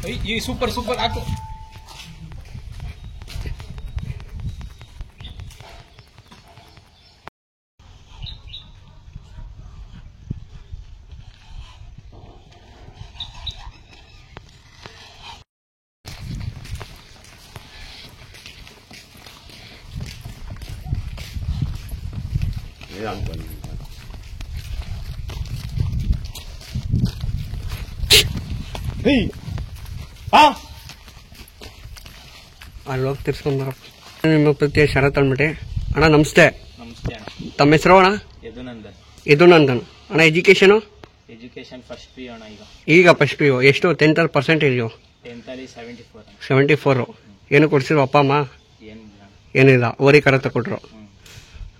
ಈ super super ಹಾಕು. ಅಲ್ಲಿ ಹೋಗಿ ತಿರ್ಸ್ಕೊಂಬರಪ್ಪ. ನಿಮ್ಮ ಪ್ರತಿ ಶರತ್ ಅಂದ್ಬಿಟ್ಟು. ಅಣ್ಣ ನಮಸ್ತೆ. ನಮಸ್ತೆ ಅಣ್ಣ. ತಮ್ಮ ಹೆಸರು ಅಣ್ಣ? ಯದುನಂದನ್ ಅಣ್ಣ. ಎಜುಕೇಶನು? ಎಜುಕೇಶನ್ ಫಸ್ಟ್ ಪಿ ಅಣ್ಣ. ಈಗ ಫಸ್ಟ್ ಪಿ ಯು. ಎಷ್ಟು 10th ಪರ್ಸೆಂಟೇಜು? 74. ಏನು ಕೊಡ್ಸಿರೋ ಅಪ್ಪ ಅಮ್ಮ? ಏನಿಲ್ಲ, ಓರಿ ಕರ ತಗೊಟ್ರು.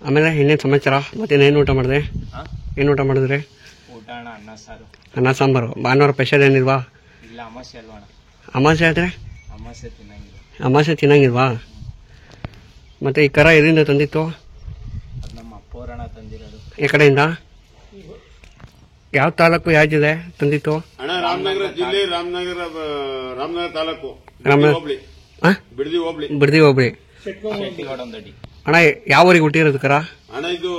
ಆಮೇಲೆ ಇನ್ನೇನು ಸಮಾಚಾರ? ಮತ್ತೇನೇನು ಊಟ ಮಾಡಿದೆ? ಏನು ಊಟ ಮಾಡಿದ್ರಿ? ಊಟ ಅಣ್ಣ ಅನ್ನ ಸಾರು. ಅನ್ನ ಸಾಂಬಾರು. ಭಾನುವಾರ ಸ್ಪೆಷಲ್ ಏನಿಲ್ವಾ? ಇಲ್ಲ, ಅಮಾಸೆ ಅಲ್ವಾ ಅಣ್ಣ. ಅಮಾಸೆ ಆದರೆ ಅಮಾಸೆ ತಿನ್ನಂಗಿಲ್ಲ. ಅಮಾಸೆ ತಿನ್ನಂಗಿಲ್ವಾ? ಮತ್ತೆ ಈ ಕರ ಎಲ್ಲಿಂದ ತಂದಿತ್ತು? ಅದು ನಮ್ಮ ಅಪ್ಪೋರಣ ತಂದಿರೋದು. ಈ ಕಡೆಯಿಂದ? ಯಾವ ತಾಲೂಕು, ಯಾವ ಜಿಲ್ಲೆ ತಂದಿತ್ತು? ಅಣ್ಣ ರಾಮನಗರ ಜಿಲ್ಲೆ, ರಾಮನಗರ ತಾಲೂಕು, ಬಿಡದಿ ಹೋಬಳಿ. ಅಣ್ಣ ಯಾವ ಊರಿಗೆ ಹುಟ್ಟಿರೋದು ಕರ? ಅಣ್ಣ ಇದು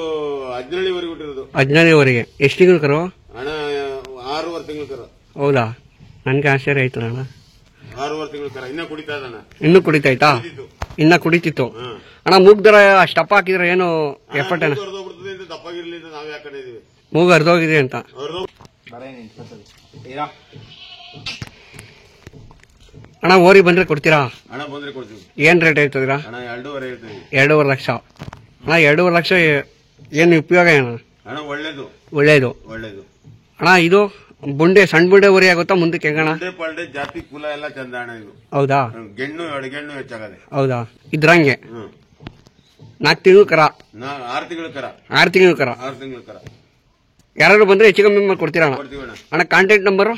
17ವರೆಗೆ ಹುಟ್ಟಿರೋದು. 17ವರೆಗೆ. ಎಷ್ಟು ತಿಂಗಳು ಕರು? ಅಣ್ಣ 6 ತಿಂಗಳು ಕರ. ಹೌದಾ? ನನ್ಗೆ ಆಶ್ಚರ್ಯ ಆಯ್ತು ಅಣ್ಣ. 6 ತಿಂಗಳು ಕರ. ಇನ್ನ ಕುಡಿತಾ ಇದ್ದಾನ. ಇನ್ನೂ ಕುಡಿತಾಯ್ತಾ? ಇನ್ನ ಕುಡಿತಿತ್ತು. ಅಣ್ಣ ಮೂಗ್ದರ ಅಷ್ಟಪ್ಪ ಹಾಕಿದ್ರೆ ಏನು ಎಫರ್ಟ್ ಅಣ್ಣ? ದಪ್ಪಾಗಿರ್ಲಿ ಅಂತ ನಾವ್ ಯಾಕಡೆ ಇದೀವಿ. ಮೂಗು ಅರ್ಧೋಗಿದೆ ಅಂತ. ಅಣ್ಣ ಓರಿ ಬಂದ್ರೆ ಕೊಡ್ತೀರಾ? ಹಣ ಬಂದ್ರೆ ಕೊಡ್ತೀವಿ. ಏನ್ ರೇಟ್ ಹೇಳ್ತಿದ್ದೀರಾ? ಅಣ್ಣ 2.5 ಹೇಳ್ತೀವಿ. 2.5 ಲಕ್ಷ. ಅಣ್ಣ 2.5 ಲಕ್ಷ ಏನು ಉಪಯೋಗ ಏನು? ಅಣ್ಣ ಒಳ್ಳೇದು. ಅಣ್ಣ ಇದು ಬುಂಡೆ, ಸಣ್ಣ ಬುಂಡೆ ಊರಿ ಆಗುತ್ತಾ ಮುಂದಕ್ಕೆ ಹೆಂಗಣ? ಪಲ್ಡೆ ಜಾತಿ ಕುಲ ಎಲ್ಲ ಚಂದ ಅಣ್ಣ. ಇದು ಹೌದಾ? ಗೆಣ್ಣು ಅಡಗೆಣ್ಣು ಹೆಚ್ಚಾಗದೆ. ಹೌದಾ? ಇದ್ರಂಗೆ 4 ತಿಂಗಳು ಕರ? 6 ತಿಂಗಳು ಕರ. 6 ತಿಂಗಳು ಕರ. ಯಾರು ಬಂದ್ರೆ ಹೆಚ್ಚು ಕಮ್ಮಿ ಮಾಡಿ ಕೊಡ್ತೀರಾ ಅಣ್ಣ? ಅಣ್ಣ ಕಾಂಟ್ಯಾಕ್ಟ್ ನಂಬರು?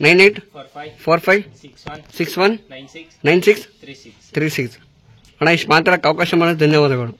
9845619636. ಅಣ್ಣ ಇಷ್ಟು ಮಾತಾಡಕ್ಕೆ ಅವಕಾಶ ಮಾಡೋದು ಧನ್ಯವಾದಗಳು.